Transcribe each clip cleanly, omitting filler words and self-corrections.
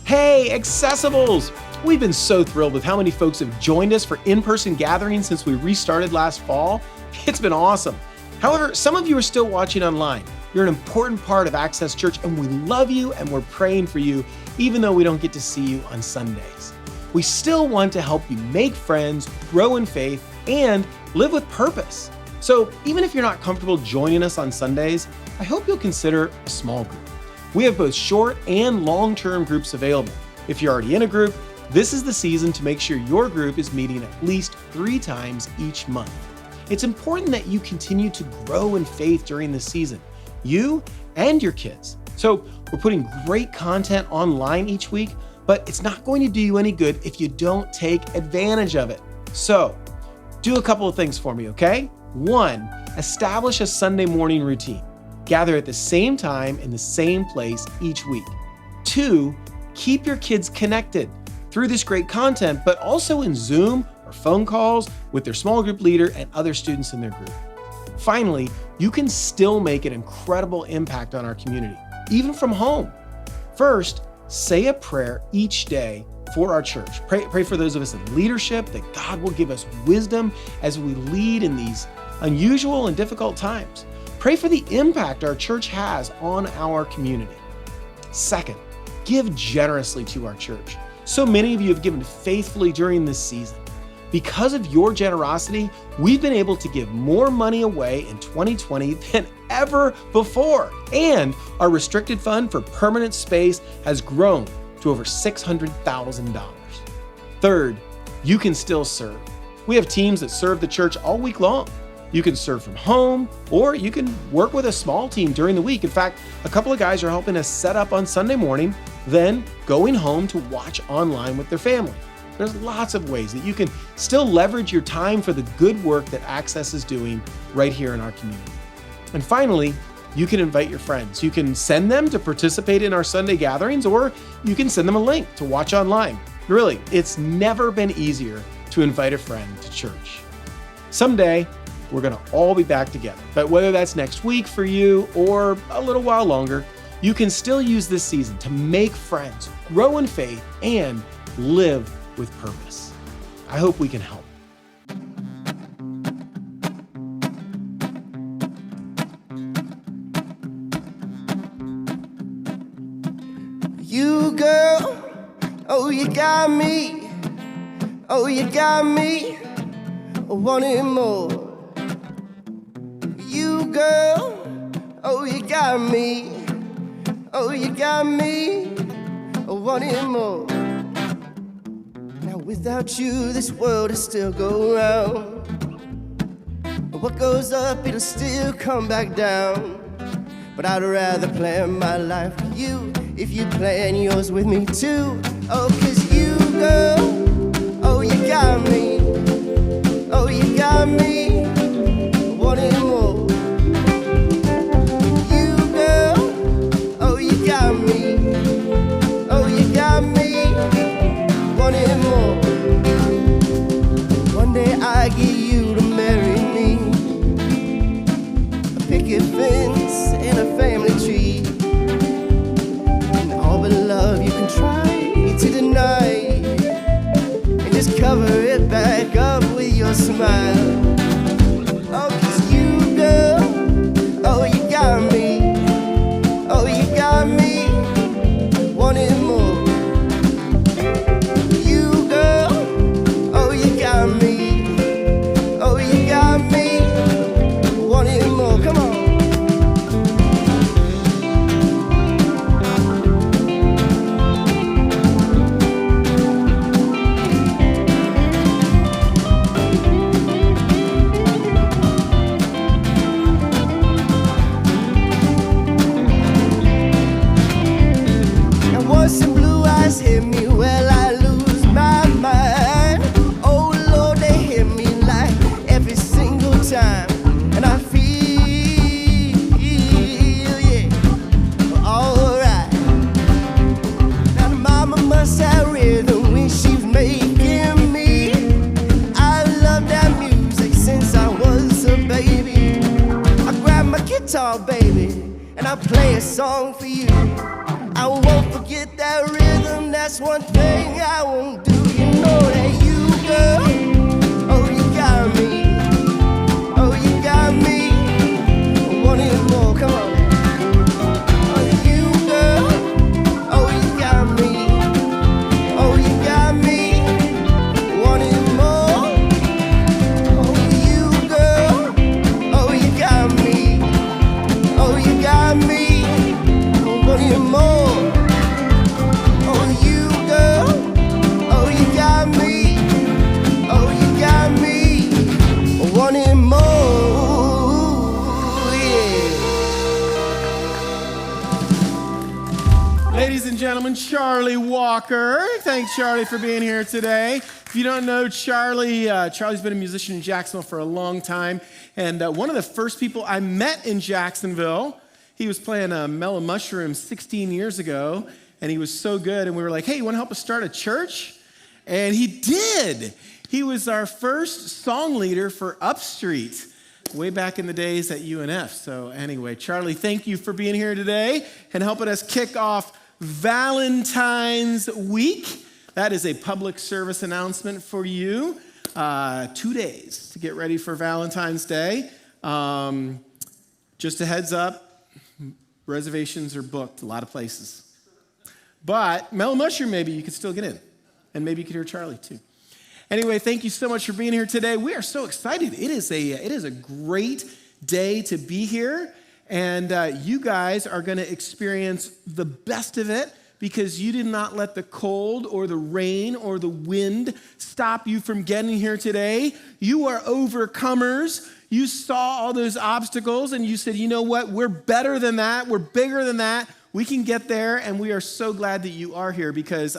Hey, Accessibles! We've been so thrilled with how many folks have joined us for in-person gatherings since we restarted last fall. It's been awesome. However, some of you are still watching online. You're an important part of Access Church, and we love you and we're praying for you, even though we don't get to see you on Sundays. We still want to help you make friends, grow in faith, and live with purpose. So even if you're not comfortable joining us on Sundays, I hope you'll consider a small group. We have both short and long-term groups available. If you're already in a group, this is the season to make sure your group is meeting at least 3 times each month. It's important that you continue to grow in faith during this season, you and your kids. So we're putting great content online each week, but it's not going to do you any good if you don't take advantage of it. So do a couple of things for me, okay? 1, establish a Sunday morning routine. Gather at the same time in the same place each week. 2, keep your kids connected through this great content, but also in Zoom or phone calls with their small group leader and other students in their group. Finally, you can still make an incredible impact on our community, even from home. First, say a prayer each day for our church. Pray for those of us in leadership that God will give us wisdom as we lead in these unusual and difficult times. Pray for the impact our church has on our community. Second, give generously to our church. So many of you have given faithfully during this season. Because of your generosity, we've been able to give more money away in 2020 than ever before. And our restricted fund for permanent space has grown to over $600,000. Third, you can still serve. We have teams that serve the church all week long. You can serve from home, or you can work with a small team during the week. In fact, a couple of guys are helping us set up on Sunday morning, then going home to watch online with their family. There's lots of ways that you can still leverage your time for the good work that Access is doing right here in our community. And finally, you can invite your friends. You can send them to participate in our Sunday gatherings, or you can send them a link to watch online. Really, it's never been easier to invite a friend to church. Someday, we're going to all be back together. But whether that's next week for you or a little while longer, you can still use this season to make friends, grow in faith, and live with purpose. I hope we can help. You girl, oh you got me, oh you got me, wanting more. You girl, oh you got me, oh you got me, wanting more. Now without you this world will still go round. What goes up it'll still come back down. But I'd rather plan my life with you if you plan yours with me too. Oh, 'cause you girl, oh you got me, oh you got me, wanting more. You girl, oh you got me, oh you got me, wanting more. One day I get you to marry me, a picket fence and a family tree, and all but love you can try to deny, and just cover it back up with your smile. Oh, 'cause you girl, oh you got me, oh you got me, wanting more. You girl, oh you got me, oh you got me, wanting more. Come on. And once some blue eyes hit me, well I lose my mind. Oh Lord, they hit me like every single time, and I feel, yeah, alright. Now the mama must have rhythm when she's making me. I love that music since I was a baby. I grab my guitar, baby, and I play a song for you. I won't forget that rhythm that that's one thing I won't do. You know that you, girl, oh, you got me. Oh, you got me. Wanting more, come on. Oh, you, girl, oh, you got me. Oh, you got me. Wanting more. Oh, you, girl, oh, you got me. Oh, you got me. Wanting more. Oh, you, girl, oh, you got me. Oh, you got me. Wanting more. Ladies and gentlemen, Charlie Walker. Thanks, Charlie, for being here today. If you don't know Charlie, Charlie's been a musician in Jacksonville for a long time. And one of the first people I met in Jacksonville, he was playing Mellow Mushroom 16 years ago. And he was so good. And we were like, hey, you want to help us start a church? And he did. He was our first song leader for Upstreet way back in the days at UNF. So anyway, Charlie, thank you for being here today and helping us kick off Valentine's Week. That is a public service announcement for you. 2 days to get ready for Valentine's Day. Just a heads up, reservations are booked a lot of places. But Mellow Mushroom, maybe you could still get in. And maybe you could hear Charlie too. Anyway, thank you so much for being here today. We are so excited. It is a great day to be here. And you guys are going to experience the best of it because you did not let the cold or the rain or the wind stop you from getting here today. You are overcomers. You saw all those obstacles and you said, you know what? We're better than that. We're bigger than that. We can get there. And we are so glad that you are here because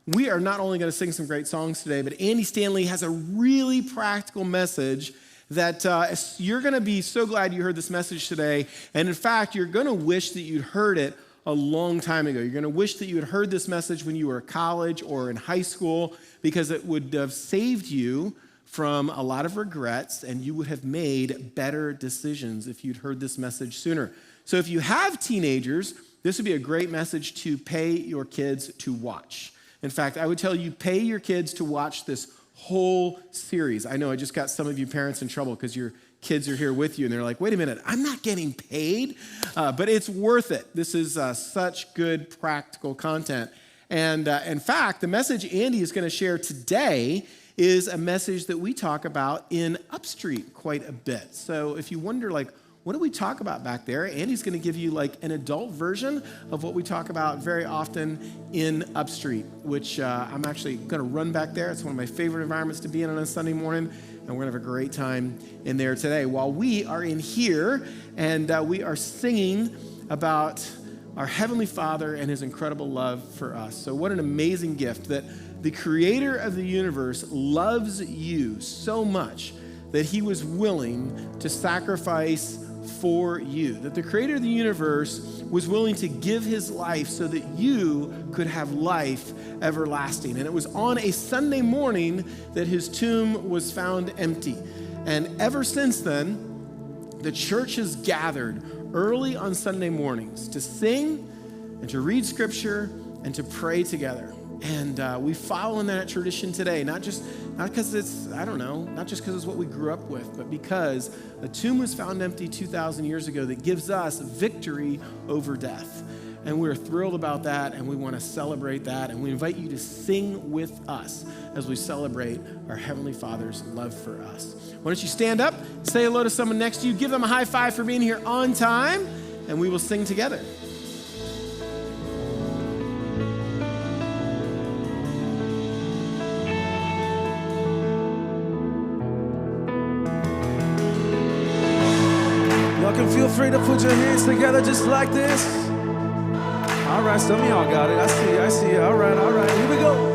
we are not only going to sing some great songs today, but Andy Stanley has a really practical message that you're going to be so glad you heard this message today. And in fact, you're going to wish that you'd heard it a long time ago. You're going to wish that you had heard this message when you were at college or in high school because it would have saved you from a lot of regrets and you would have made better decisions if you'd heard this message sooner. So if you have teenagers, this would be a great message to pay your kids to watch. In fact, I would tell you, pay your kids to watch this whole series. I know I just got some of you parents in trouble because your kids are here with you and they're like, wait a minute, I'm not getting paid, but it's worth it. This is such good practical content. And in fact, the message Andy is going to share today is a message that we talk about in Upstreet quite a bit. So if you wonder, like, what do we talk about back there? Andy's going to give you like an adult version of what we talk about very often in Upstreet, which I'm actually going to run back there. It's one of my favorite environments to be in on a Sunday morning, and we're going to have a great time in there today. While we are in here and we are singing about our Heavenly Father and His incredible love for us. So what an amazing gift that the Creator of the universe loves you so much that He was willing to sacrifice for you, that the Creator of the universe was willing to give His life so that you could have life everlasting. And it was on a Sunday morning that His tomb was found empty. And ever since then, the church has gathered early on Sunday mornings to sing and to read scripture and to pray together. And we follow in that tradition today, not because it's what we grew up with, but because a tomb was found empty 2,000 years ago that gives us victory over death. And we're thrilled about that, and we want to celebrate that, and we invite you to sing with us as we celebrate our Heavenly Father's love for us. Why don't you stand up, say hello to someone next to you, give them a high five for being here on time, and we will sing together. Y'all can feel free to put your hands together just like this. All right, some of y'all got it. I see you. All right, here we go.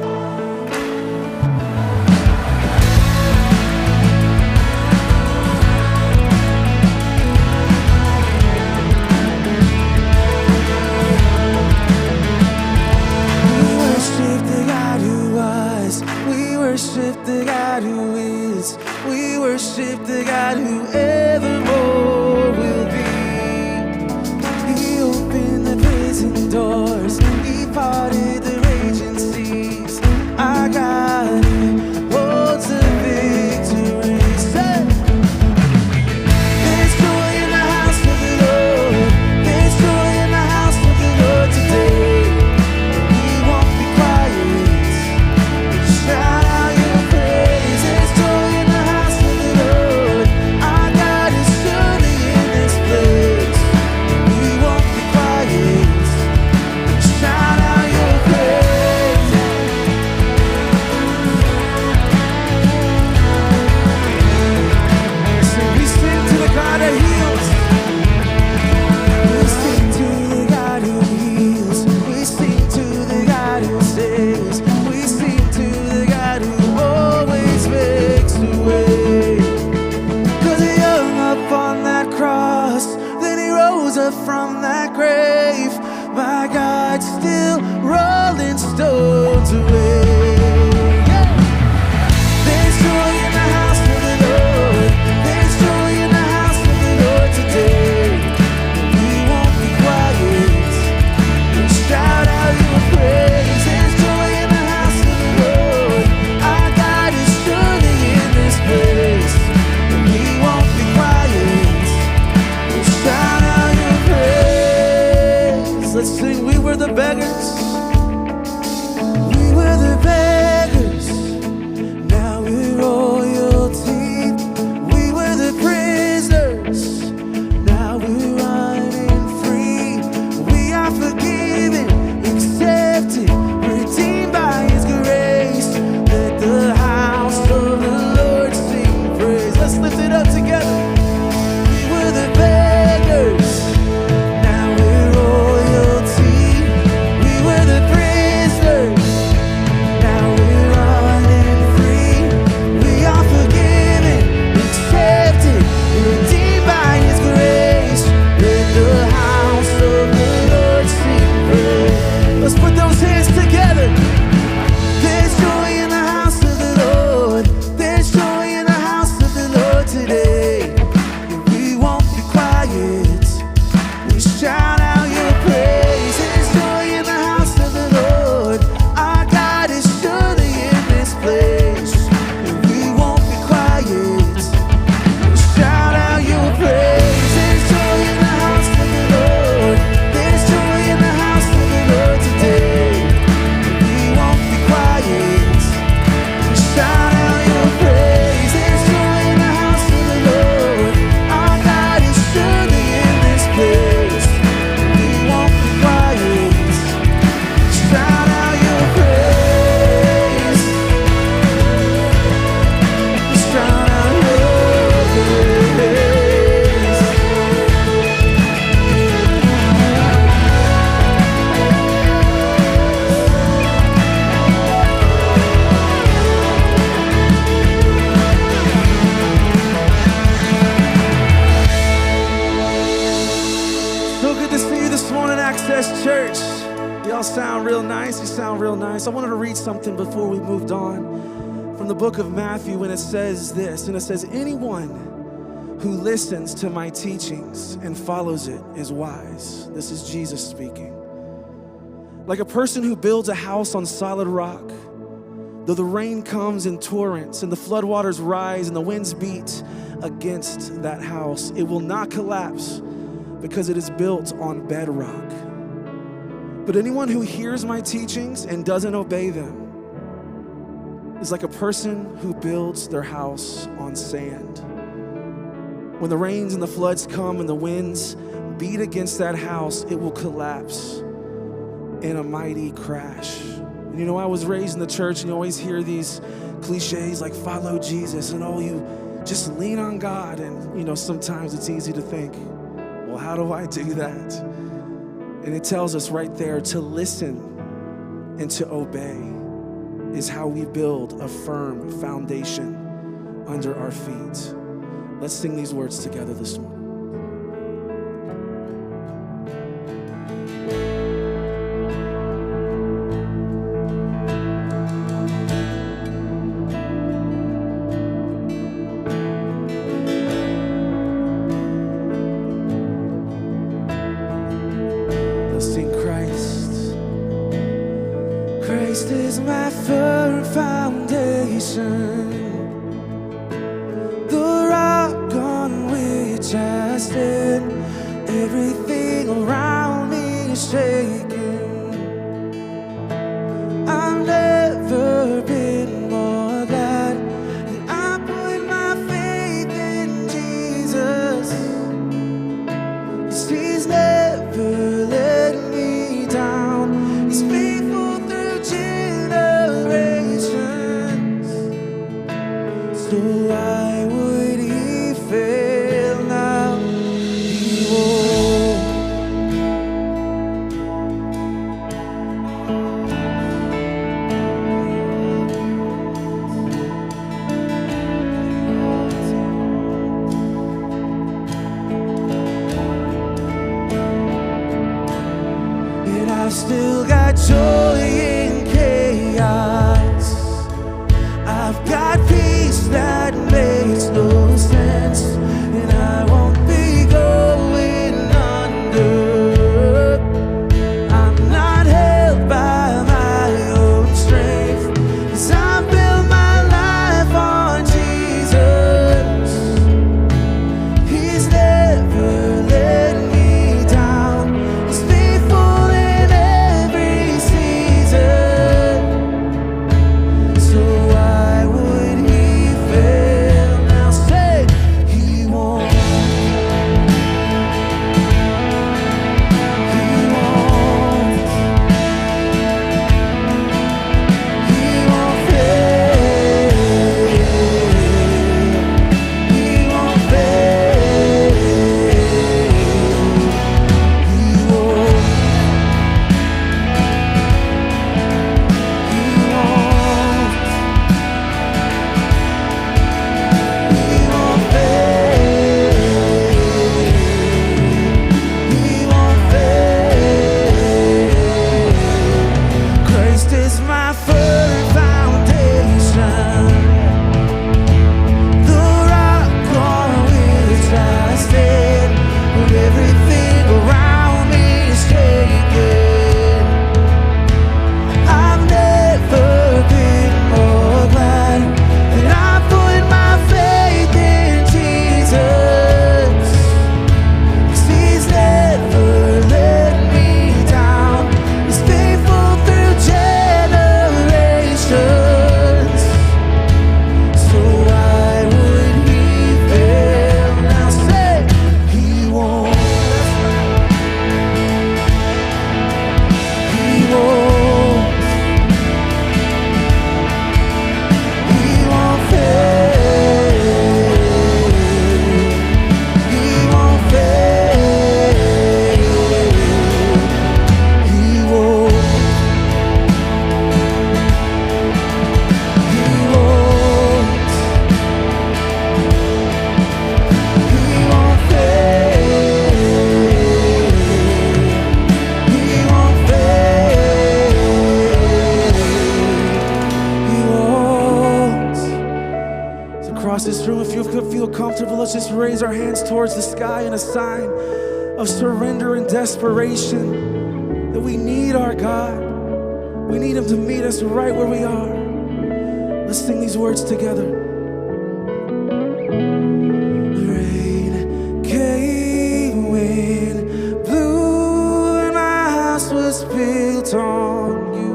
We worship the God who is. We worship the God who evermore will be. He opened the prison doors. He parted the raging sea. heart still rolling stones away. There's joy in the house of the Lord. There's joy in the house of the Lord today. We won't be quiet. We'll shout out your praise. There's joy in the house of the Lord. Our God is surely in this place. We won't be quiet. We'll shout out your praise. Let's sing, we were the beggars. We were the beggars. Now we're royalty. We were the prisoners. Now we're running free. We are forgiven, accepted, redeemed by His grace. Let the house of the Lord sing praise. Let's lift it up together. We were the beggars. Now we're royalty. We were the prisoners. Now we're running free. We are forgiven, accepted, redeemed by His grace. Let the house of the Lord sing praise. Let's put those hands together. There's joy in the house of the Lord. There's joy in the house of the Lord today. And we won't be quiet. We shout out your praise. There's joy in the house of the Lord. Our God is surely in this place. And we won't be quiet. We shout out your praise. There's joy in the house of the Lord. There's joy in the house of the Lord today. And we won't be quiet. We shout out your praise. There's joy in the house of the Lord. Our God is surely in this place. We won't be quiet. Shout out your praise. Shout out your praise. So good to see you this morning, Access Church. Y'all sound real nice. You sound real nice. I wanted to read something before we moved on from the book of Matthew when it says this, and it says, anyone who listens to my teachings and follows it is wise. This is Jesus speaking. Like a person who builds a house on solid rock, though the rain comes in torrents and the floodwaters rise and the winds beat against that house, it will not collapse because it is built on bedrock. But anyone who hears my teachings and doesn't obey them is like a person who builds their house on sand. When the rains and the floods come and the winds beat against that house, it will collapse in a mighty crash. And you know, I was raised in the church and you always hear these cliches like follow Jesus and oh, you just lean on God. And you know, sometimes it's easy to think, well, how do I do that? And it tells us right there to listen and to obey is how we build a firm foundation under our feet. Let's sing these words together this morning. Christ is my firm foundation, the rock on which I stand. Everything around me is shaking. I've never been more glad that I put my faith in Jesus. 'Cause He's never let me down. He's faithful through generations. So why would He fail now? He won't. still got joy in chaos. I've got peace that makes no sense, and I won't be going under. I'm not held by my own strength, 'cause I built my life on Jesus. He's never let me down. He's faithful in every season. So why would he fail? Now say he won't. He won't. He won't fail. He won't fail. He won't. He won't. He won't fail. He won't fail. Christ is my firm foundation, the rock on which I stand. When everything around me is shaking, I've never been more glad that I put my faith in Jesus. 'Cause he's never let me down. He's faithful through generations. So why would he fail? Now say he won't. He won't. He won't fail. He won't fail. He won't. He won't. He won't fail. He won't fail. He won't. So across this room, if you feel comfortable, let's just raise our hands towards the sky in a sign of surrender and desperation, that we need our God. We need him to meet us right where we are. Let's sing these words together. Rain came, wind blew, and my house was built on you.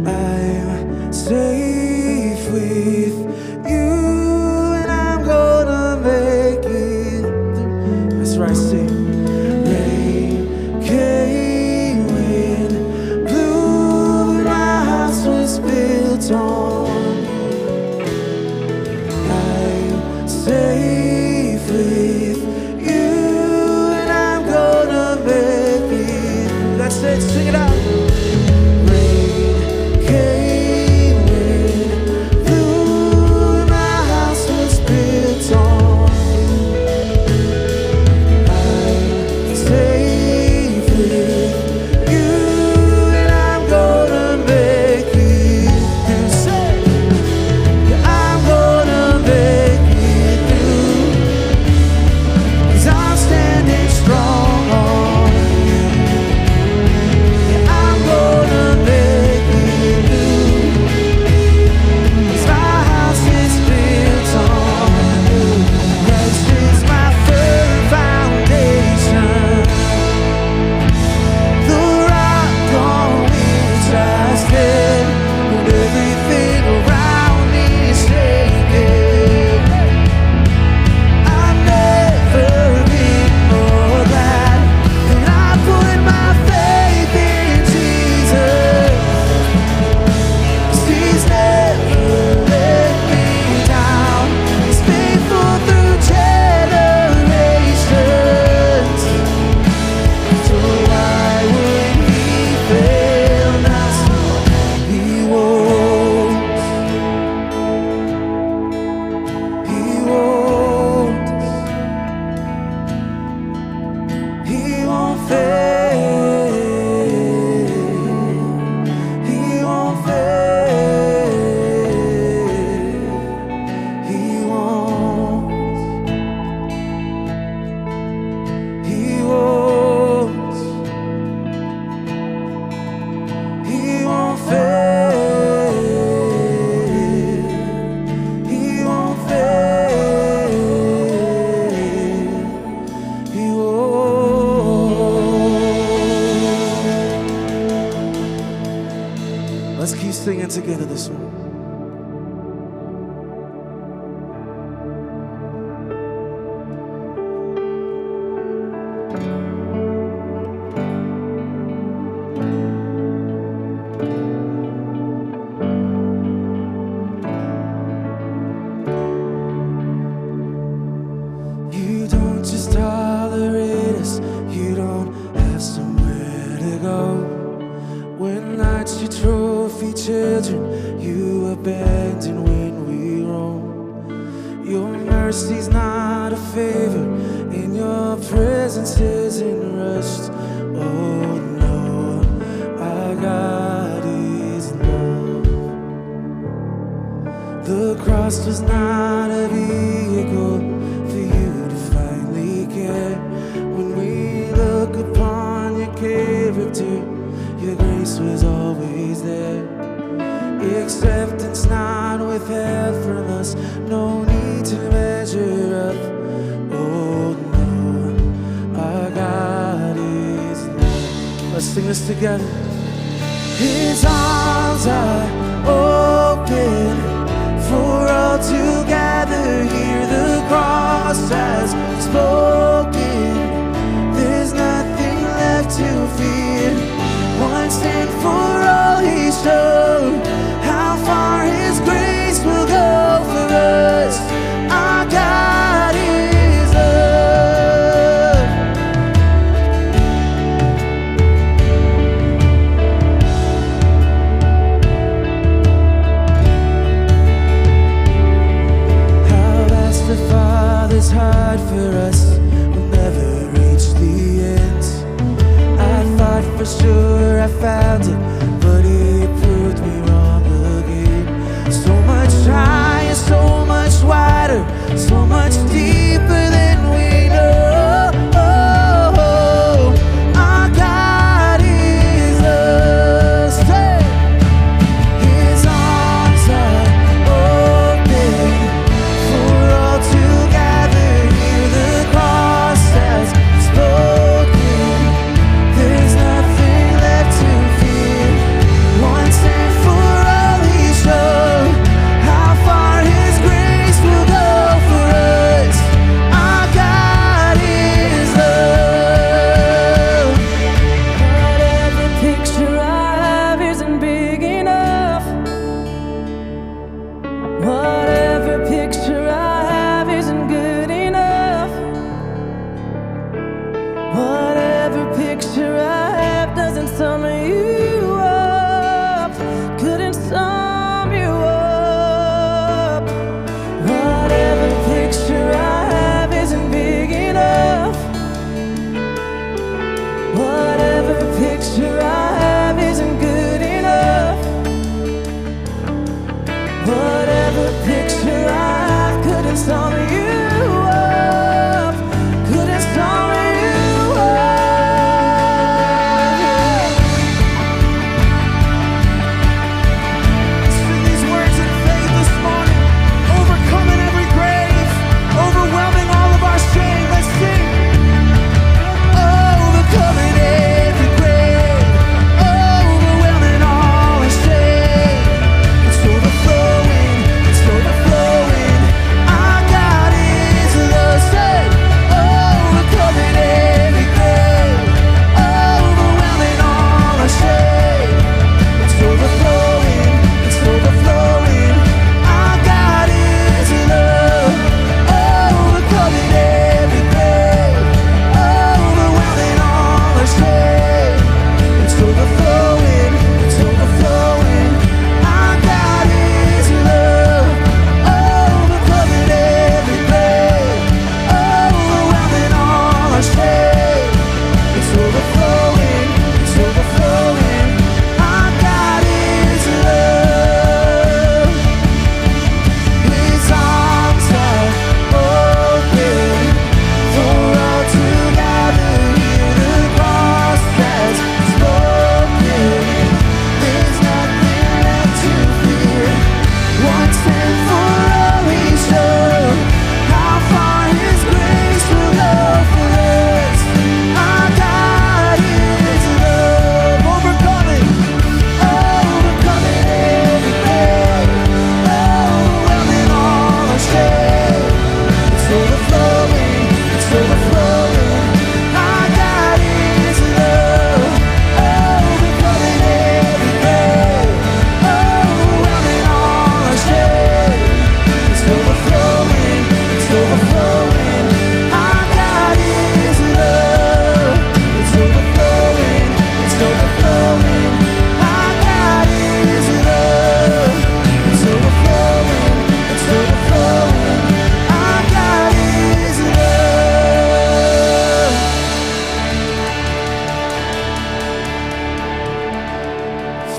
I'm safe with you, and I'm gonna make it through. That's right, sing. Rain came, wind blew, and my house was built on you. I'm safe with you, and I'm gonna make it. That's it, sing it out. Rain came, wind blew, and my house was built on you. I'm safe with you, and I'm gonna make it through. Say, I'm gonna make it through, 'cause I'm standing strong on you. I'm sing it together this morning. You don't just tolerate us, you don't have somewhere to go. When nights your trophy children, you abandon when we roam. Your mercy's not a favor, and your presence isn't rushed. Oh no, our God is love. The cross was not a vehicle for you to finally care. When we look upon your character, your grace was always there. Acceptance not withheld from us, no need to measure up. Oh no, our God is love. Let's sing this together. His arms are open for all to gather. Hear the cross has spoken. There's nothing left to fear. Once and for all he showed how far his grace will go for us. Our God is love. How vast the Father's heart for us will never reach the end. I thought for sure I found it, but it proved me wrong again. So much higher, so much wider, so much deeper than we know. Our God is love. Say, his arms are open for all to gather. Hear the cross has spoken. There's nothing left to fear. Once and for all he showed how far his grace will go for us.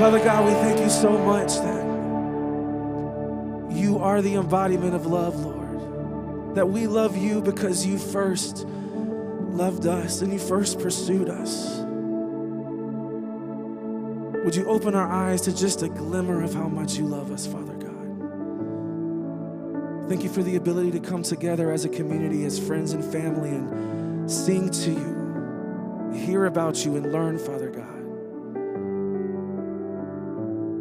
Father God, we thank you so much that you are the embodiment of love, Lord. That we love you because you first loved us and you first pursued us. Would you open our eyes to just a glimmer of how much you love us, Father God? Thank you for the ability to come together as a community, as friends and family, and sing to you, hear about you, and learn, Father God.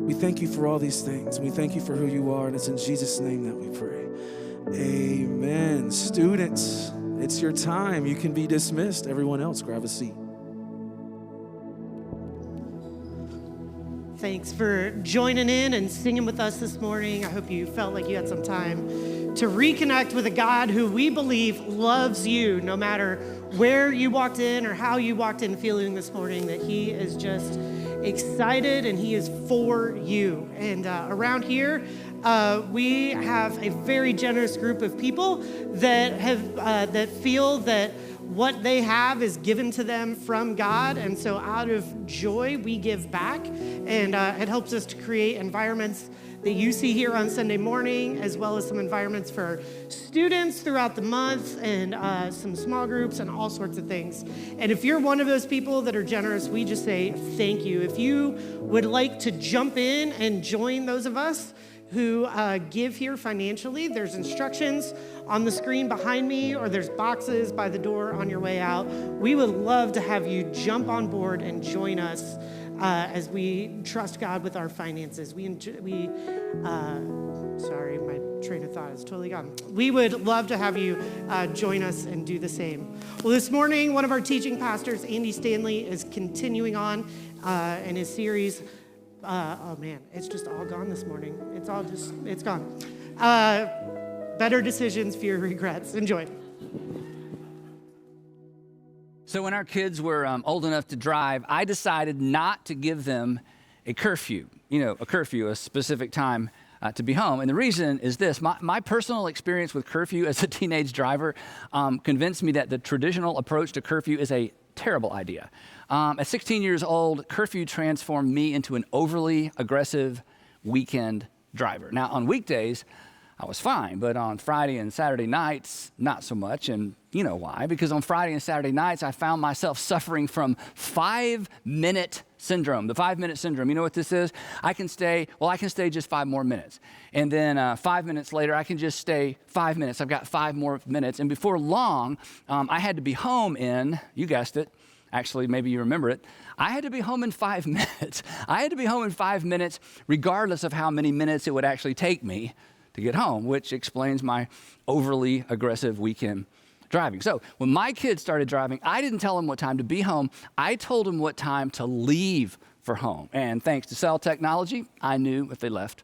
We thank you for all these things. We thank you for who you are, and it's in Jesus' name that we pray. Amen. Students, it's your time. You can be dismissed. Everyone else, grab a seat. Thanks for joining in and singing with us this morning. I hope you felt like you had some time to reconnect with a God who we believe loves you no matter where you walked in or how you walked in feeling this morning, that he is just excited and he is for you. And around here, we have a very generous group of people that have that feel that what they have is given to them from God, and so out of joy, we give back, and it helps us to create environments that you see here on Sunday morning, as well as some environments for students throughout the month, and some small groups and all sorts of things. And if you're one of those people that are generous, we just say thank you. If you would like to jump in and join those of us who give here financially, there's instructions on the screen behind me, or there's boxes by the door on your way out. We would love to have you jump on board and join us as we trust God with our finances. Sorry, my train of thought is totally gone. We would love to have you join us and do the same. Well, this morning, one of our teaching pastors, Andy Stanley, is continuing on in his series. Oh man, it's just all gone this morning. It's gone. Better decisions, fewer regrets. Enjoy. So when our kids were old enough to drive, I decided not to give them a curfew, a specific time to be home. And the reason is this: my personal experience with curfew as a teenage driver convinced me that the traditional approach to curfew is a terrible idea. At 16 years old, curfew transformed me into an overly aggressive weekend driver. Now, on weekdays, I was fine, but on Friday and Saturday nights, not so much. And you know why? Because on Friday and Saturday nights, I found myself suffering from 5-minute syndrome. The 5-minute syndrome, you know what this is? I can stay just 5 more minutes. And then 5 minutes later, I can just stay 5 minutes. I've got 5 more minutes. And before long, I had to be home in, you guessed it, actually, maybe you remember it, I had to be home in 5 minutes. I had to be home in 5 minutes, regardless of how many minutes it would actually take me to get home, which explains my overly aggressive weekend driving. So when my kids started driving, I didn't tell them what time to be home. I told them what time to leave for home. And thanks to cell technology, I knew if they left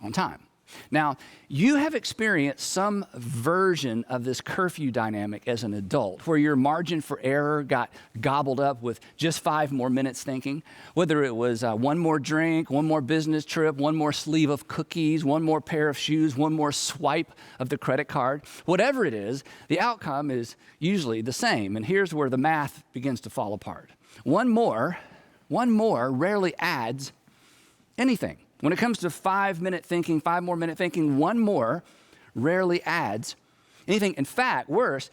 on time. Now, you have experienced some version of this curfew dynamic as an adult, where your margin for error got gobbled up with just 5 more minutes thinking, whether it was one more drink, one more business trip, one more sleeve of cookies, one more pair of shoes, one more swipe of the credit card. Whatever it is, the outcome is usually the same. And here's where the math begins to fall apart. One more rarely adds anything. When it comes to 5 more minute thinking, one more rarely adds anything. In fact, worse,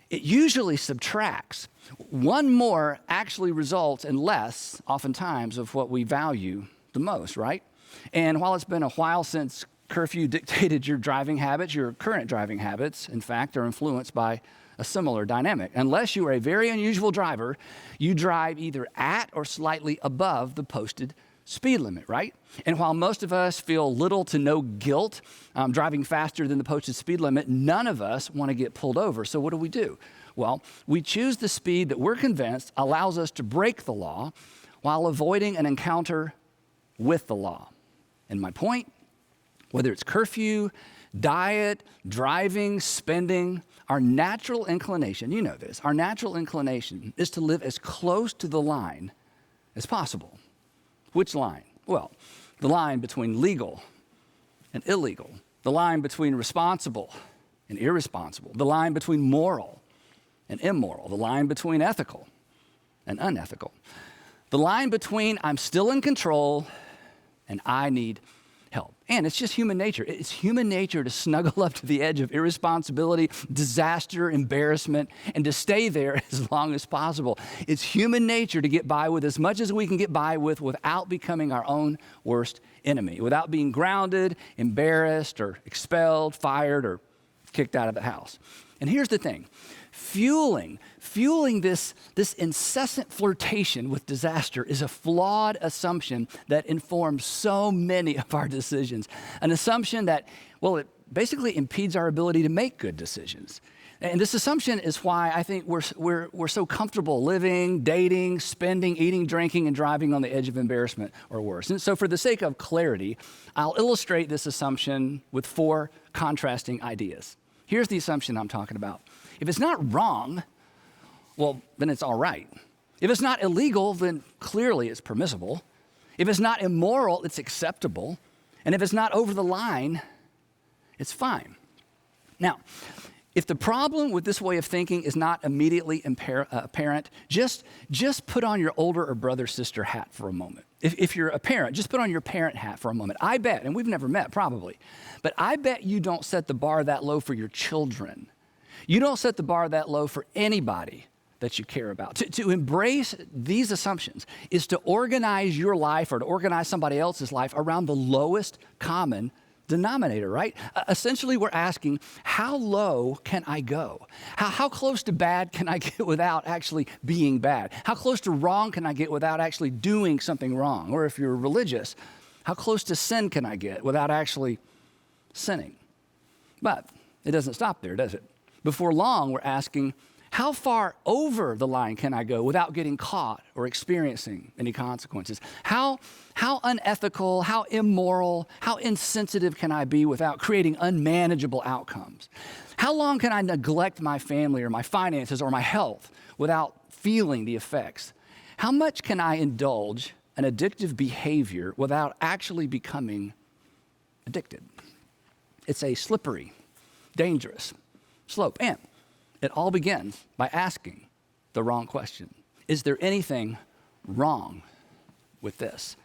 it usually subtracts. One more actually results in less, oftentimes, of what we value the most, right? And while it's been a while since curfew dictated your driving habits, your current driving habits, in fact, are influenced by a similar dynamic. Unless you are a very unusual driver, you drive either at or slightly above the posted speed limit, right? And while most of us feel little to no guilt driving faster than the posted speed limit, none of us want to get pulled over. So what do? Well, we choose the speed that we're convinced allows us to break the law while avoiding an encounter with the law. And my point, whether it's curfew, diet, driving, spending, our natural inclination, you know this, our natural inclination is to live as close to the line as possible. Which line? Well, the line between legal and illegal, the line between responsible and irresponsible, the line between moral and immoral, the line between ethical and unethical, the line between I'm still in control and I need help. And it's just human nature. It's human nature to snuggle up to the edge of irresponsibility, disaster, embarrassment, and to stay there as long as possible. It's human nature to get by with as much as we can get by with without becoming our own worst enemy, without being grounded, embarrassed, or expelled, fired, or kicked out of the house. And here's the thing. Fueling this incessant flirtation with disaster is a flawed assumption that informs so many of our decisions. An assumption that, well, it basically impedes our ability to make good decisions. And this assumption is why I think we're so comfortable living, dating, spending, eating, drinking, and driving on the edge of embarrassment or worse. And so for the sake of clarity, I'll illustrate this assumption with 4 contrasting ideas. Here's the assumption I'm talking about. If it's not wrong, well, then it's all right. If it's not illegal, then clearly it's permissible. If it's not immoral, it's acceptable. And if it's not over the line, it's fine. Now, if the problem with this way of thinking is not immediately apparent, just put on your older or brother, sister hat for a moment. If you're a parent, just put on your parent hat for a moment. I bet, and we've never met probably, but I bet you don't set the bar that low for your children. You don't set the bar that low for anybody that you care about. To embrace these assumptions is to organize your life or to organize somebody else's life around the lowest common denominator, right? Essentially, we're asking, how low can I go? How close to bad can I get without actually being bad? How close to wrong can I get without actually doing something wrong? Or if you're religious, how close to sin can I get without actually sinning? But it doesn't stop there, does it? Before long, we're asking, how far over the line can I go without getting caught or experiencing any consequences? How unethical, how immoral, how insensitive can I be without creating unmanageable outcomes? How long can I neglect my family or my finances or my health without feeling the effects? How much can I indulge an addictive behavior without actually becoming addicted? It's a slippery, dangerous slope. And it all begins by asking the wrong question. Is there anything wrong with this?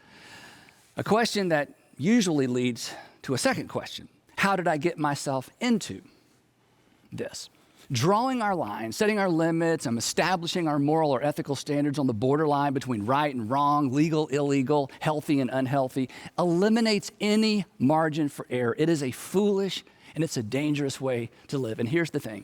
A question that usually leads to a second question. How did I get myself into this? Drawing our line, setting our limits, and establishing our moral or ethical standards on the borderline between right and wrong, legal, illegal, healthy and unhealthy, eliminates any margin for error. It is a foolish and it's a dangerous way to live. And here's the thing.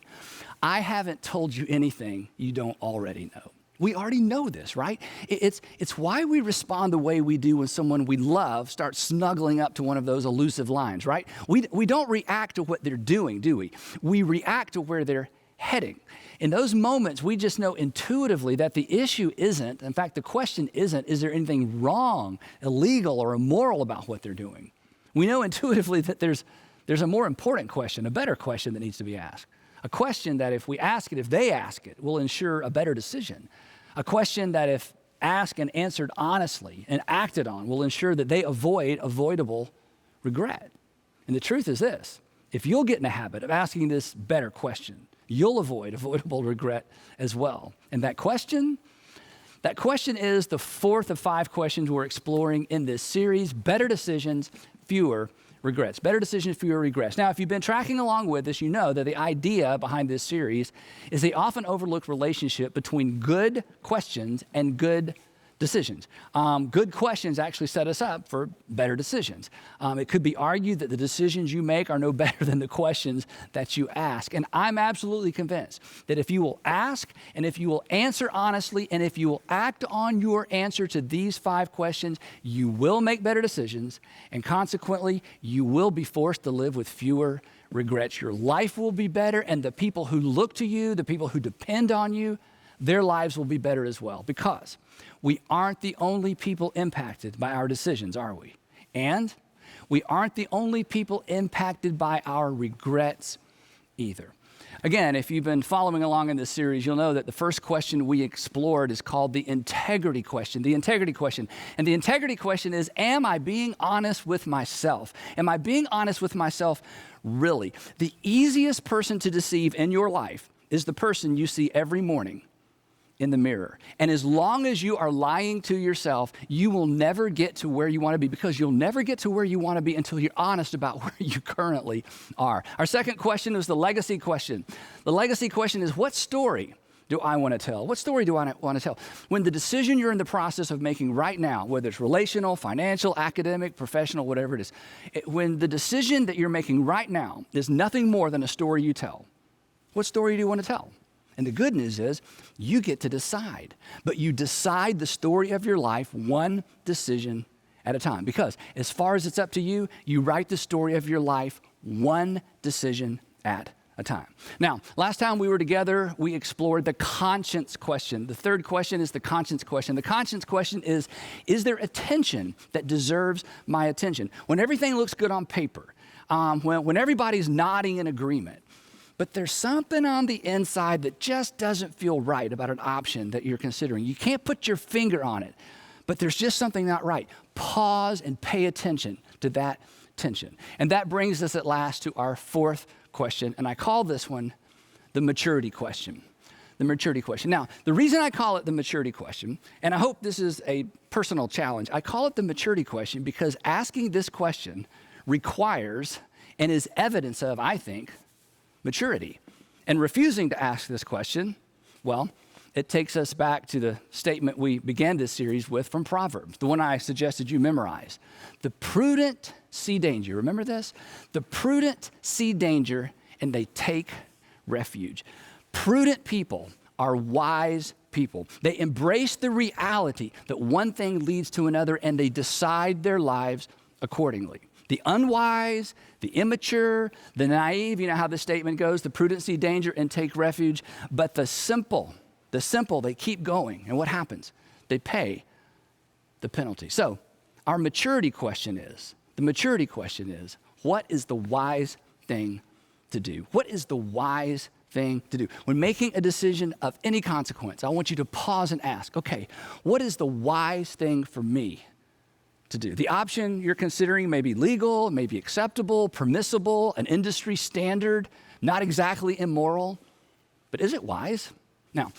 I haven't told you anything you don't already know. We already know this, right? It's why we respond the way we do when someone we love starts snuggling up to one of those elusive lines, right? We don't react to what they're doing, do we? We react to where they're heading. In those moments, we just know intuitively that the issue isn't, in fact, the question isn't, is there anything wrong, illegal, or immoral about what they're doing? We know intuitively that there's a more important question, a better question that needs to be asked. A question that if we ask it, if they ask it, will ensure a better decision. A question that if asked and answered honestly and acted on will ensure that they avoid avoidable regret. And the truth is this, if you'll get in the habit of asking this better question, you'll avoid avoidable regret as well. And that question is the 4th of 5 questions we're exploring in this series, Better Decisions, Fewer Regrets. Better decisions, fewer regrets. Now, if you've been tracking along with us, you know that the idea behind this series is the often overlooked relationship between good questions and good decisions. Good questions actually set us up for better decisions. It could be argued that the decisions you make are no better than the questions that you ask. And I'm absolutely convinced that if you will ask and if you will answer honestly and if you will act on your answer to these 5 questions, you will make better decisions and consequently you will be forced to live with fewer regrets. Your life will be better and the people who look to you, the people who depend on you, their lives will be better as well because we aren't the only people impacted by our decisions, are we? And we aren't the only people impacted by our regrets either. Again, if you've been following along in this series, you'll know that the first question we explored is called the integrity question. The integrity question. And the integrity question is, am I being honest with myself? Am I being honest with myself really? The easiest person to deceive in your life is the person you see every morning in the mirror. And as long as you are lying to yourself, you will never get to where you want to be, because you'll never get to where you want to be until you're honest about where you currently are. Our second question was the legacy question. The legacy question is, what story do I want to tell? What story do I want to tell? When the decision you're in the process of making right now, whether it's relational, financial, academic, professional, whatever it is, when the decision that you're making right now is nothing more than a story you tell, what story do you want to tell? And the good news is you get to decide, but you decide the story of your life one decision at a time, because as far as it's up to you, you write the story of your life one decision at a time. Now, last time we were together, we explored the conscience question. The third question is the conscience question. The conscience question is there a tension that deserves my attention? When everything looks good on paper, when everybody's nodding in agreement, but there's something on the inside that just doesn't feel right about an option that you're considering. You can't put your finger on it, but there's just something not right. Pause and pay attention to that tension. And that brings us at last to our fourth question, and I call this one the maturity question. The maturity question. Now, the reason I call it the maturity question, and I hope this is a personal challenge, I call it the maturity question because asking this question requires and is evidence of, I think, maturity. And refusing to ask this question, well, it takes us back to the statement we began this series with from Proverbs, the one I suggested you memorize. The prudent see danger. Remember this? The prudent see danger and they take refuge. Prudent people are wise people. They embrace the reality that one thing leads to another and they decide their lives accordingly. The unwise, the immature, the naive, you know how the statement goes, the prudent see danger and take refuge, but the simple, they keep going. And what happens? They pay the penalty. So our maturity question is, what is the wise thing to do? What is the wise thing to do? When making a decision of any consequence, I want you to pause and ask, okay, what is the wise thing for me to do? The option you're considering may be legal, may be acceptable, permissible, an industry standard, not exactly immoral, but is it wise? Now,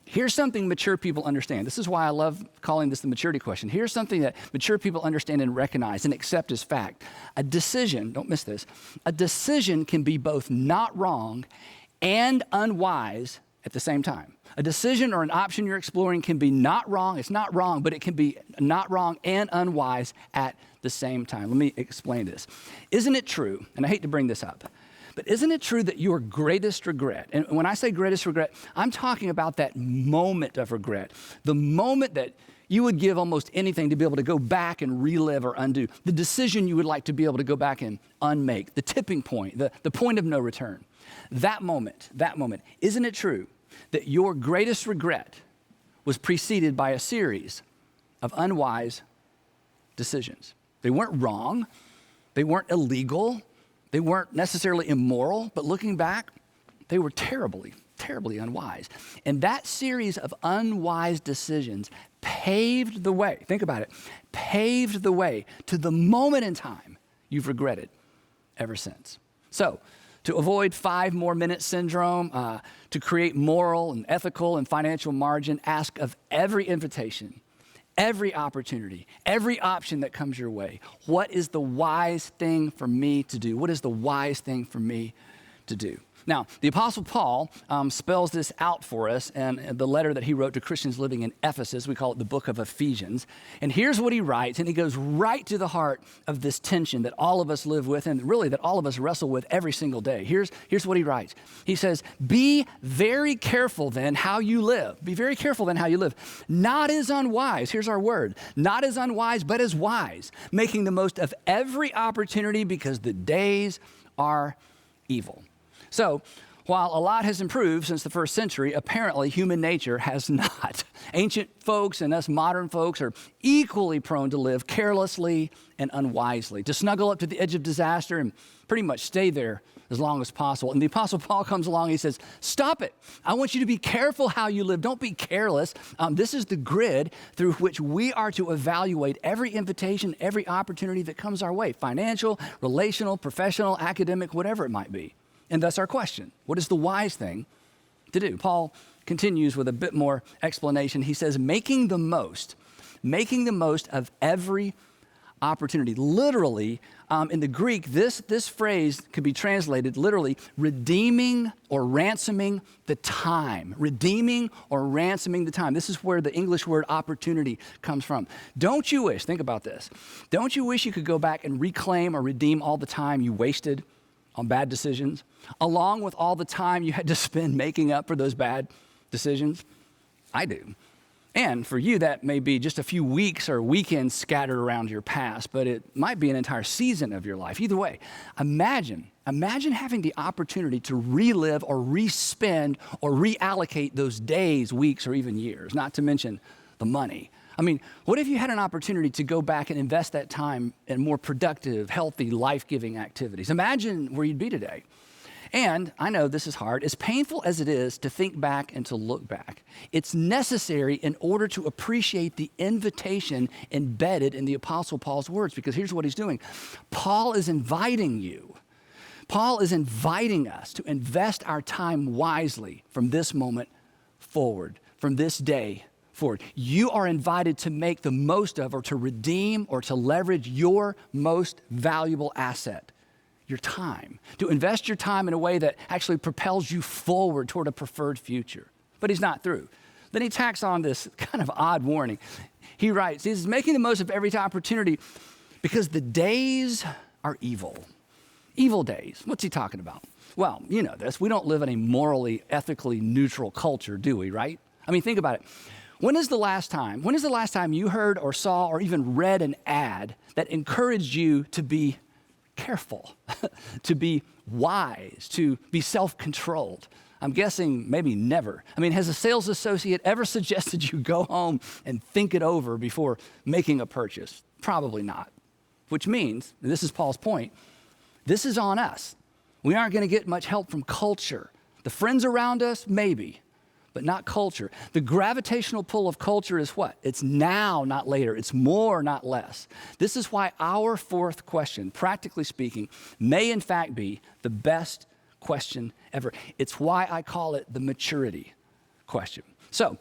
here's something mature people understand. This is why I love calling this the maturity question. Here's something that mature people understand and recognize and accept as fact. A decision, don't miss this, a decision can be both not wrong and unwise at the same time. A decision or an option you're exploring can be not wrong, it's not wrong, but it can be not wrong and unwise at the same time. Let me explain this. Isn't it true, and I hate to bring this up, but isn't it true that your greatest regret, and when I say greatest regret, I'm talking about that moment of regret, the moment that you would give almost anything to be able to go back and relive or undo, the decision you would like to be able to go back and unmake, the tipping point, the point of no return. That moment, isn't it true that your greatest regret was preceded by a series of unwise decisions? They weren't wrong, they weren't illegal, they weren't necessarily immoral, but looking back, they were terribly unwise. And that series of unwise decisions paved the way, think about it, paved the way to the moment in time you've regretted ever since. So, to avoid 5 more minute syndrome, to create moral and ethical and financial margin, ask of every invitation, every opportunity, every option that comes your way, what is the wise thing for me to do? What is the wise thing for me to do? Now, the Apostle Paul spells this out for us in the letter that he wrote to Christians living in Ephesus. We call it the book of Ephesians. And here's what he writes, and he goes right to the heart of this tension that all of us live with and really that all of us wrestle with every single day. Here's what he writes. He says, be very careful then how you live. Be very careful then how you live. Not as unwise, here's our word, not as unwise, but as wise, making the most of every opportunity because the days are evil. So, while a lot has improved since the first century, apparently human nature has not. Ancient folks and us modern folks are equally prone to live carelessly and unwisely, to snuggle up to the edge of disaster and pretty much stay there as long as possible. And the Apostle Paul comes along and he says, stop it. I want you to be careful how you live. Don't be careless. This is the grid through which we are to evaluate every invitation, every opportunity that comes our way, financial, relational, professional, academic, whatever it might be. And that's our question. What is the wise thing to do. Paul continues with a bit more explanation. He says, making the most of every opportunity. Literally, in the Greek, this phrase could be translated literally redeeming or ransoming the time. Redeeming or ransoming the time. This is where the English word opportunity comes from. Don't you wish, think about this, don't you wish you could go back and reclaim or redeem all the time you wasted on bad decisions, along with all the time you had to spend making up for those bad decisions? I do. And for you, that may be just a few weeks or weekends scattered around your past, but it might be an entire season of your life. Either way, imagine having the opportunity to relive or respend or reallocate those days, weeks, or even years, not to mention the money. I mean, what if you had an opportunity to go back and invest that time in more productive, healthy, life-giving activities? Imagine where you'd be today. And I know this is hard. As painful as it is to think back and to look back, it's necessary in order to appreciate the invitation embedded in the Apostle Paul's words, because here's what he's doing. Paul is inviting us to invest our time wisely from this moment forward, from this day forward. You are invited to make the most of or to redeem or to leverage your most valuable asset, your time, to invest your time in a way that actually propels you forward toward a preferred future. But he's not through. Then he tacks on this kind of odd warning. He writes, he's making the most of every opportunity because the days are evil. Evil days. What's he talking about? Well, you know this. We don't live in a morally, ethically neutral culture, do we, right? I mean, think about it. When is the last time you heard or saw or even read an ad that encouraged you to be careful, to be wise, to be self-controlled? I'm guessing maybe never. I mean, has a sales associate ever suggested you go home and think it over before making a purchase? Probably not. Which means, and this is Paul's point, this is on us. We aren't going to get much help from culture. The friends around us, maybe, but not culture. The gravitational pull of culture is what? It's now, not later. It's more, not less. This is why our fourth question, practically speaking, may in fact be the best question ever. It's why I call it the maturity question. So,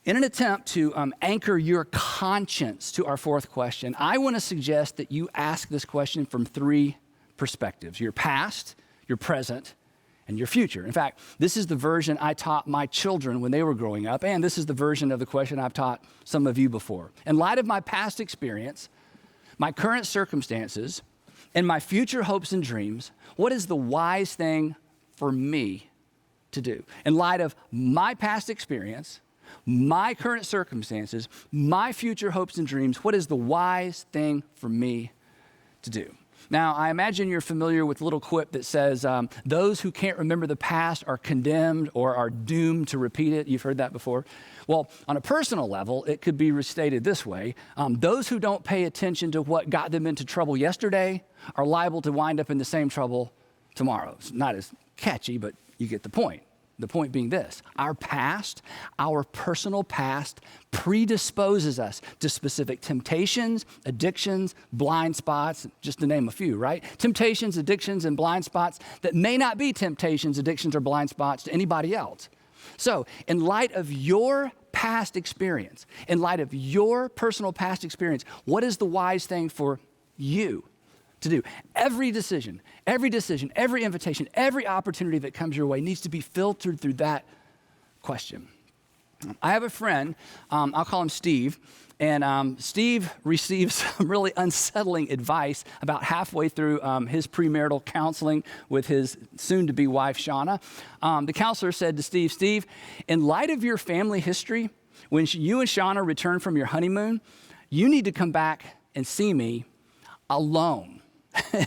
in an attempt to anchor your conscience to our fourth question, I want to suggest that you ask this question from three perspectives: your past, your present, and your future. In fact, this is the version I taught my children when they were growing up, and this is the version of the question I've taught some of you before. In light of my past experience, my current circumstances, and my future hopes and dreams, what is the wise thing for me to do? In light of my past experience, my current circumstances, my future hopes and dreams, what is the wise thing for me to do? Now, I imagine you're familiar with a little quip that says, those who can't remember the past are condemned or are doomed to repeat it. You've heard that before. Well, on a personal level, it could be restated this way. Those who don't pay attention to what got them into trouble yesterday are liable to wind up in the same trouble tomorrow. It's not as catchy, but you get the point. The point being this: our past, our personal past, predisposes us to specific temptations, addictions, blind spots, just to name a few, right? Temptations, addictions, and blind spots that may not be temptations, addictions, or blind spots to anybody else. So, in light of your past experience, in light of your personal past experience, what is the wise thing for you to do? Every decision, every invitation, every opportunity that comes your way needs to be filtered through that question. I have a friend, I'll call him Steve, and Steve receives some really unsettling advice about halfway through his premarital counseling with his soon-to-be wife, Shauna. The counselor said to Steve, in light of your family history, when you and Shauna return from your honeymoon, you need to come back and see me alone.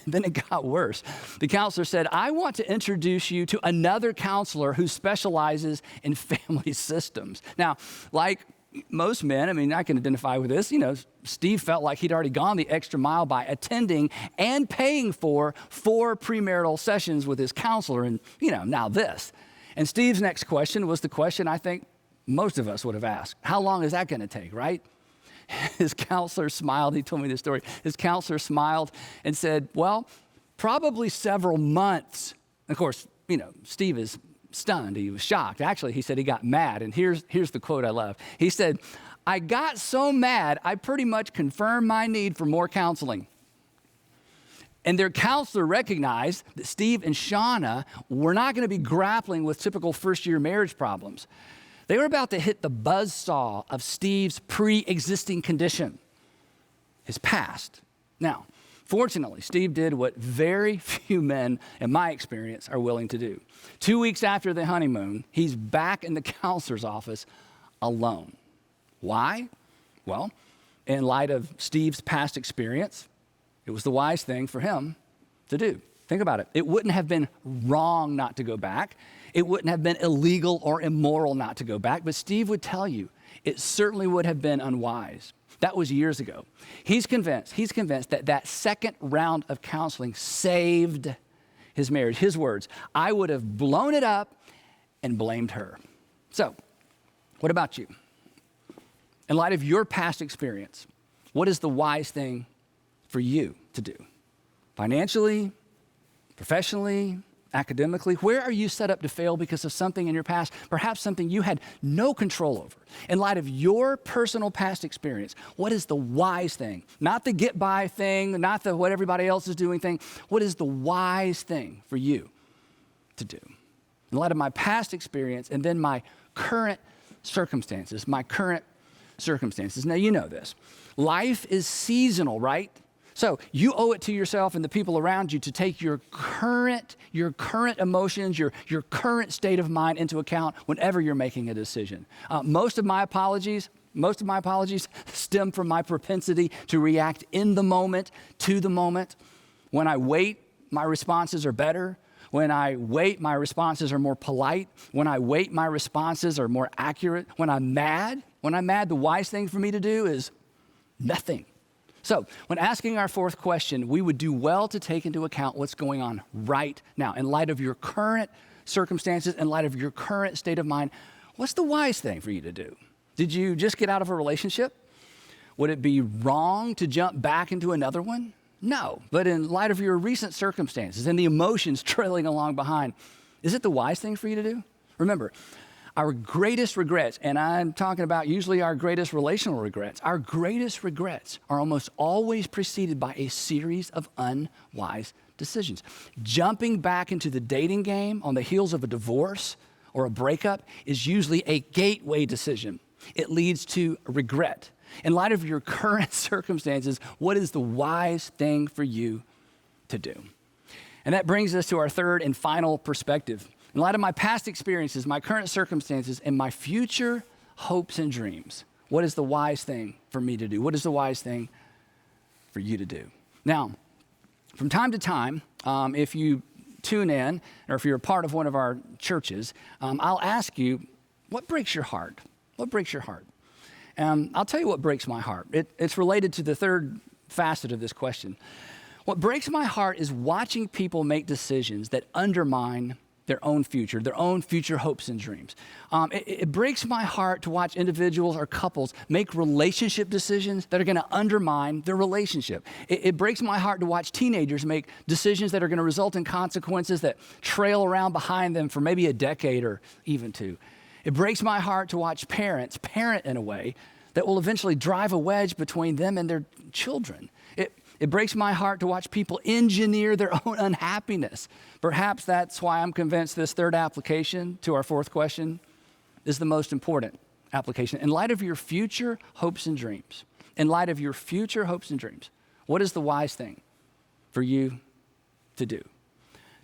Then it got worse. The counselor said, I want to introduce you to another counselor who specializes in family systems. Now, like most men, I mean, I can identify with this, Steve felt like he'd already gone the extra mile by attending and paying for 4 premarital sessions with his counselor, and, now this. And Steve's next question was the question I think most of us would have asked. How long is that going to take, right? His counselor smiled. He told me this story. His counselor smiled and said, well, probably several months. Of course, Steve is stunned. He was shocked. Actually, he said he got mad. And here's the quote I love. He said, "I got so mad, I pretty much confirmed my need for more counseling." And their counselor recognized that Steve and Shauna were not going to be grappling with typical first-year marriage problems. They were about to hit the buzzsaw of Steve's pre-existing condition, his past. Now, fortunately, Steve did what very few men, in my experience, are willing to do. 2 weeks after the honeymoon, he's back in the counselor's office alone. Why? Well, in light of Steve's past experience, it was the wise thing for him to do. Think about it. It wouldn't have been wrong not to go back. It wouldn't have been illegal or immoral not to go back. But Steve would tell you it certainly would have been unwise. That was years ago. He's convinced that second round of counseling saved his marriage. His words, "I would have blown it up and blamed her." So, what about you? In light of your past experience, what is the wise thing for you to do? Financially, professionally, academically, where are you set up to fail because of something in your past, perhaps something you had no control over? In light of your personal past experience, what is the wise thing? Not the get by thing, not the what everybody else is doing thing. What is the wise thing for you to do? In light of my past experience and then my current circumstances. Now, you know this. Life is seasonal, right? So you owe it to yourself and the people around you to take your current emotions, your current state of mind into account whenever you're making a decision. Most of my apologies stem from my propensity to react in the moment, to the moment. When I wait, my responses are better. When I wait, my responses are more polite. When I wait, my responses are more accurate. When I'm mad, the wise thing for me to do is nothing. So when asking our fourth question, we would do well to take into account what's going on right now. In light of your current circumstances, in light of your current state of mind, what's the wise thing for you to do? Did you just get out of a relationship? Would it be wrong to jump back into another one? No, but in light of your recent circumstances and the emotions trailing along behind, is it the wise thing for you to do? Remember, our greatest regrets, and I'm talking about usually our greatest relational regrets, our greatest regrets are almost always preceded by a series of unwise decisions. Jumping back into the dating game on the heels of a divorce or a breakup is usually a gateway decision. It leads to regret. In light of your current circumstances, what is the wise thing for you to do? And that brings us to our third and final perspective. In light of my past experiences, my current circumstances, and my future hopes and dreams, what is the wise thing for me to do? What is the wise thing for you to do? Now, from time to time, if you tune in, or if you're a part of one of our churches, I'll ask you, what breaks your heart? What breaks your heart? I'll tell you what breaks my heart. It's related to the third facet of this question. What breaks my heart is watching people make decisions that undermine their own future hopes and dreams. It breaks my heart to watch individuals or couples make relationship decisions that are going to undermine their relationship. It breaks my heart to watch teenagers make decisions that are going to result in consequences that trail around behind them for maybe a decade or even two. It breaks my heart to watch parents parent in a way that will eventually drive a wedge between them and their children. It breaks my heart to watch people engineer their own unhappiness. Perhaps that's why I'm convinced this third application to our fourth question is the most important application. In light of your future hopes and dreams, what is the wise thing for you to do?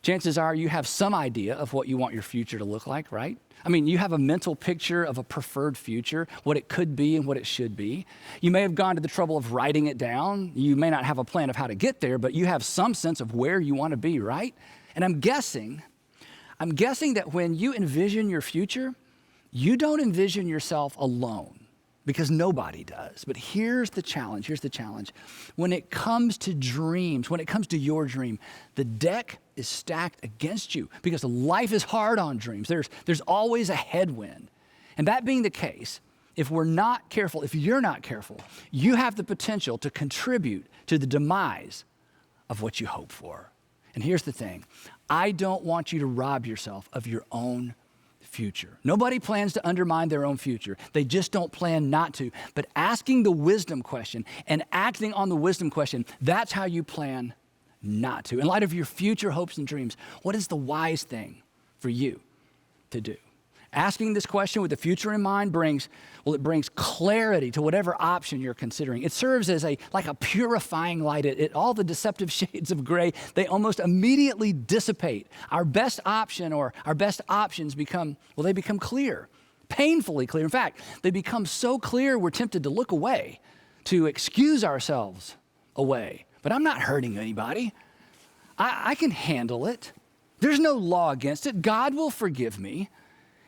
Chances are you have some idea of what you want your future to look like, right? I mean, you have a mental picture of a preferred future, what it could be and what it should be. You may have gone to the trouble of writing it down. You may not have a plan of how to get there, but you have some sense of where you want to be, right? And I'm guessing that when you envision your future, you don't envision yourself alone, because nobody does. But here's the challenge. When it comes to dreams, when it comes to your dream, the deck is stacked against you because life is hard on dreams. There's always a headwind. And that being the case, if you're not careful, you have the potential to contribute to the demise of what you hope for. And here's the thing. I don't want you to rob yourself of your own future. Nobody plans to undermine their own future. They just don't plan not to. But asking the wisdom question and acting on the wisdom question, that's how you plan not to. In light of your future hopes and dreams, what is the wise thing for you to do? Asking this question with the future in mind brings clarity to whatever option you're considering. It serves as like a purifying light. All the deceptive shades of gray, they almost immediately dissipate. Our best option or our best options become clear, painfully clear. In fact, they become so clear we're tempted to look away, to excuse ourselves away. But I'm not hurting anybody. I can handle it. There's no law against it. God will forgive me.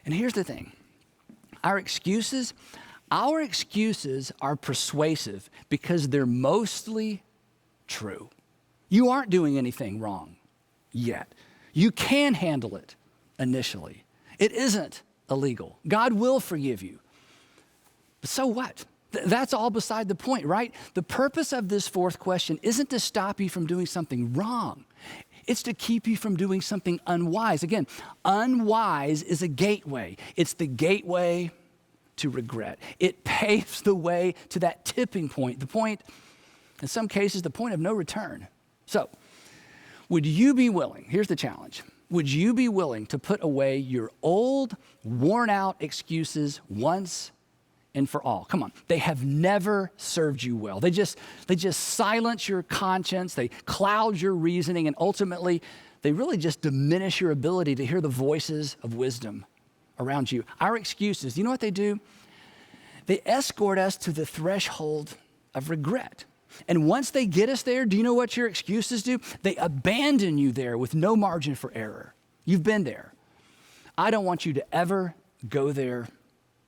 And here's the thing. Our excuses are persuasive because they're mostly true. You aren't doing anything wrong yet. You can handle it initially. It isn't illegal. God will forgive you. But so what? That's all beside the point, right? The purpose of this fourth question isn't to stop you from doing something wrong. It's to keep you from doing something unwise. Again, unwise is a gateway. It's the gateway to regret. It paves the way to that tipping point, the point, in some cases, the point of no return. So, would you be willing, here's the challenge, would you be willing to put away your old, worn-out excuses once and for all? Come on. They have never served you well. They just silence your conscience. They cloud your reasoning. And ultimately, they really just diminish your ability to hear the voices of wisdom around you. Our excuses, you know what they do? They escort us to the threshold of regret. And once they get us there, do you know what your excuses do? They abandon you there with no margin for error. You've been there. I don't want you to ever go there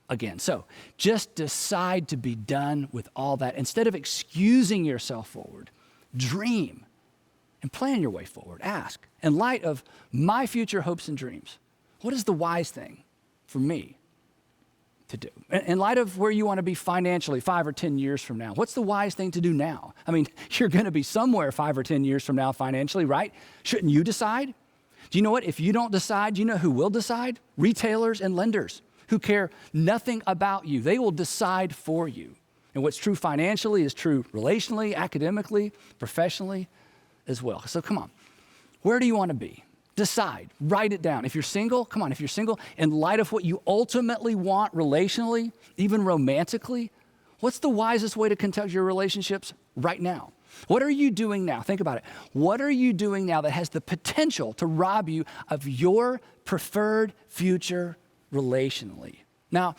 again. So just decide to be done with all that. Instead of excusing yourself forward, dream and plan your way forward. Ask, in light of my future hopes and dreams, what is the wise thing for me to do? In light of where you want to be financially 5 or 10 years from now, what's the wise thing to do now? I mean, you're going to be somewhere 5 or 10 years from now financially, right? Shouldn't you decide? Do you know what? If you don't decide, you know who will decide? Retailers and lenders who care nothing about you. They will decide for you. And what's true financially is true relationally, academically, professionally as well. So come on, where do you want to be? Decide, write it down. If you're single, come on, if you're single, in light of what you ultimately want relationally, even romantically, what's the wisest way to conduct your relationships right now? What are you doing now? Think about it. What are you doing now that has the potential to rob you of your preferred future relationally? Now,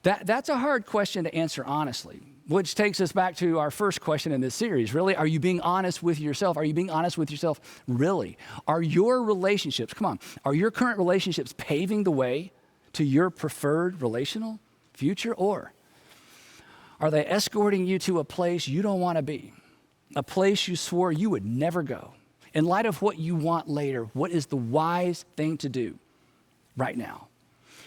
that's a hard question to answer honestly, which takes us back to our first question in this series. Really, are you being honest with yourself? Are you being honest with yourself? Really? Are your relationships, are your current relationships paving the way to your preferred relational future? Or are they escorting you to a place you don't want to be? A place you swore you would never go? In light of what you want later, what is the wise thing to do right now?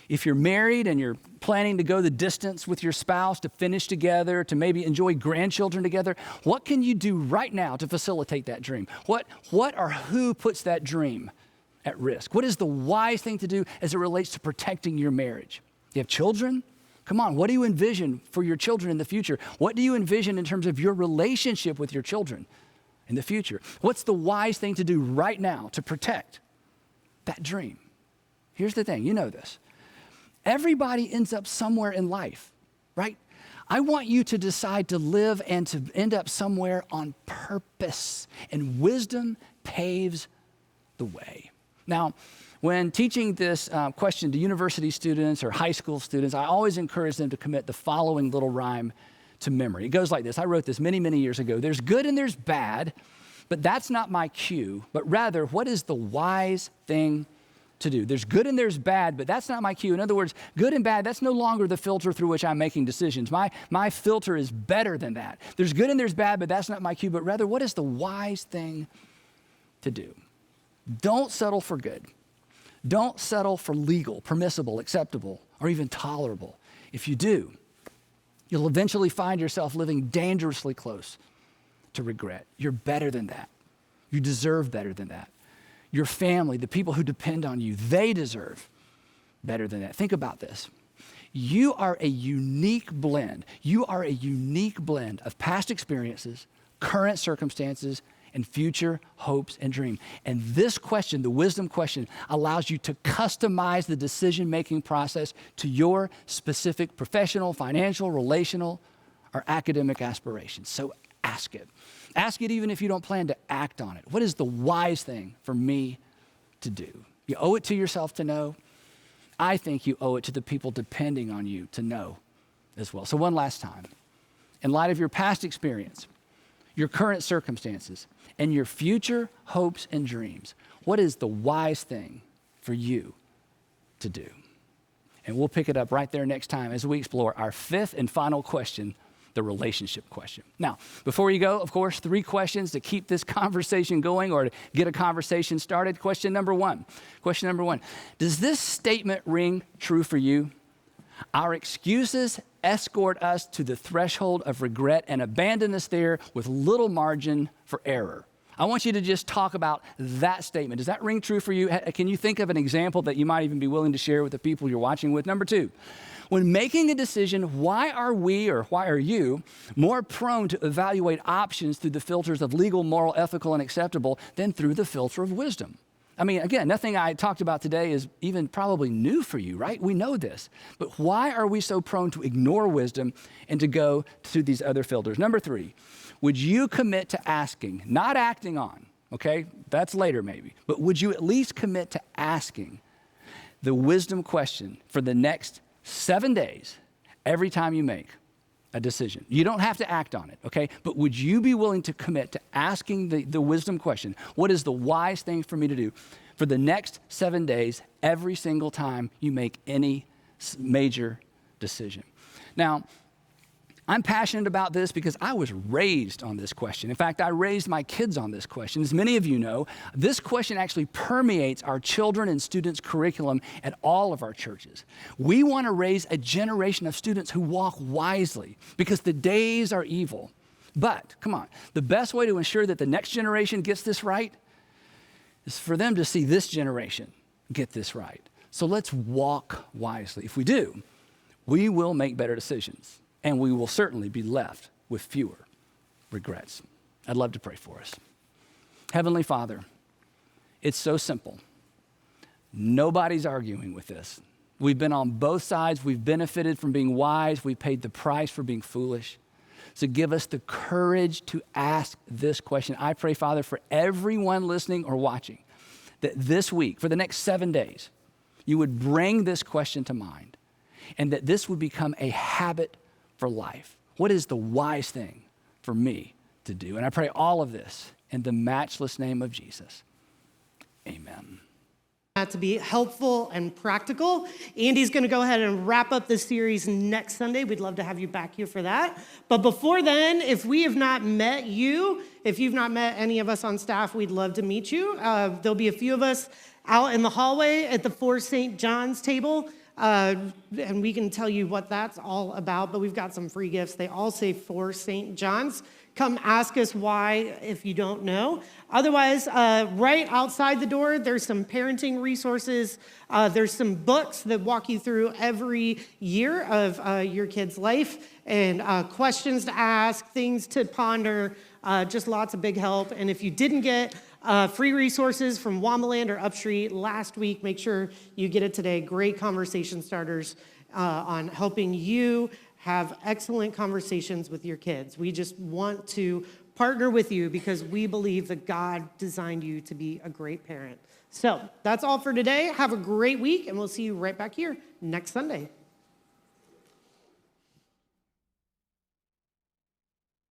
If you're married and you're planning to go the distance with your spouse, to finish together, to maybe enjoy grandchildren together, what can you do right now to facilitate that dream? What or who puts that dream at risk? What is the wise thing to do as it relates to protecting your marriage? You have children? Come on, what do you envision for your children in the future? What do you envision in terms of your relationship with your children in the future? What's the wise thing to do right now to protect that dream? Here's the thing, you know this. Everybody ends up somewhere in life, right? I want you to decide to live and to end up somewhere on purpose, and wisdom paves the way. Now, when teaching this question to university students or high school students, I always encourage them to commit the following little rhyme to memory. It goes like this. I wrote this many, many years ago. There's good and there's bad, but that's not my cue, but rather, what is the wise thing to do? There's good and there's bad, but that's not my cue. In other words, good and bad, that's no longer the filter through which I'm making decisions. My filter is better than that. There's good and there's bad, but that's not my cue, but rather, what is the wise thing to do? Don't settle for good. Don't settle for legal, permissible, acceptable, or even tolerable. If you do, you'll eventually find yourself living dangerously close to regret. You're better than that. You deserve better than that. your family, the people who depend on you, they deserve better than that. Think about this. You are a unique blend. You are a unique blend of past experiences, current circumstances, and future hopes and dreams. And this question, the wisdom question, allows you to customize the decision-making process to your specific professional, financial, relational, or academic aspirations. So ask it. Ask it even if you don't plan to act on it. What is the wise thing for me to do? You owe it to yourself to know. I think you owe it to the people depending on you to know as well. So one last time. In light of your past experience, your current circumstances, and your future hopes and dreams, what is the wise thing for you to do? And we'll pick it up right there next time as we explore our fifth and final question, the relationship question. Now, before you go, of course, 3 questions to keep this conversation going or to get a conversation started. Question number one. Does this statement ring true for you? Our excuses escort us to the threshold of regret and abandon us there with little margin for error. I want you to just talk about that statement. Does that ring true for you? Can you think of an example that you might even be willing to share with the people you're watching with? Number 2, when making a decision, why are we or why are you more prone to evaluate options through the filters of legal, moral, ethical, and acceptable than through the filter of wisdom? I mean, again, nothing I talked about today is even probably new for you, right? We know this. But why are we so prone to ignore wisdom and to go to these other filters? Number 3, would you commit to asking, not acting on, okay? That's later maybe. But would you at least commit to asking the wisdom question for the next 7 days every time you make a decision? You don't have to act on it, okay? But would you be willing to commit to asking the wisdom question, what is the wise thing for me to do for the next 7 days every single time you make any major decision? Now, I'm passionate about this because I was raised on this question. In fact, I raised my kids on this question. As many of you know, this question actually permeates our children and students' curriculum at all of our churches. We want to raise a generation of students who walk wisely because the days are evil. But, come on, the best way to ensure that the next generation gets this right is for them to see this generation get this right. So let's walk wisely. If we do, we will make better decisions. And we will certainly be left with fewer regrets. I'd love to pray for us. Heavenly Father, it's so simple. Nobody's arguing with this. We've been on both sides. We've benefited from being wise. We paid the price for being foolish. So give us the courage to ask this question. I pray, Father, for everyone listening or watching, that this week, for the next 7 days, you would bring this question to mind and that this would become a habit for life. What is the wise thing for me to do? And I pray all of this in the matchless name of Jesus. Amen. To be helpful and practical. Andy's going to go ahead and wrap up this series next Sunday. We'd love to have you back here for that. But before then, if we have not met you, if you've not met any of us on staff, we'd love to meet you. There'll be a few of us out in the hallway at the For St. John's table. And we can tell you what that's all about, but we've got some free gifts. They all say For St. John's. Come ask us why if you don't know. Otherwise, right outside the door, there's some parenting resources. There's some books that walk you through every year of your kid's life and questions to ask, things to ponder, just lots of big help. And if you didn't get free resources from Wamaland or Upstreet last week, make sure you get it today. Great conversation starters on helping you have excellent conversations with your kids. We just want to partner with you because we believe that God designed you to be a great parent. So that's all for today. Have a great week, and we'll see you right back here next Sunday.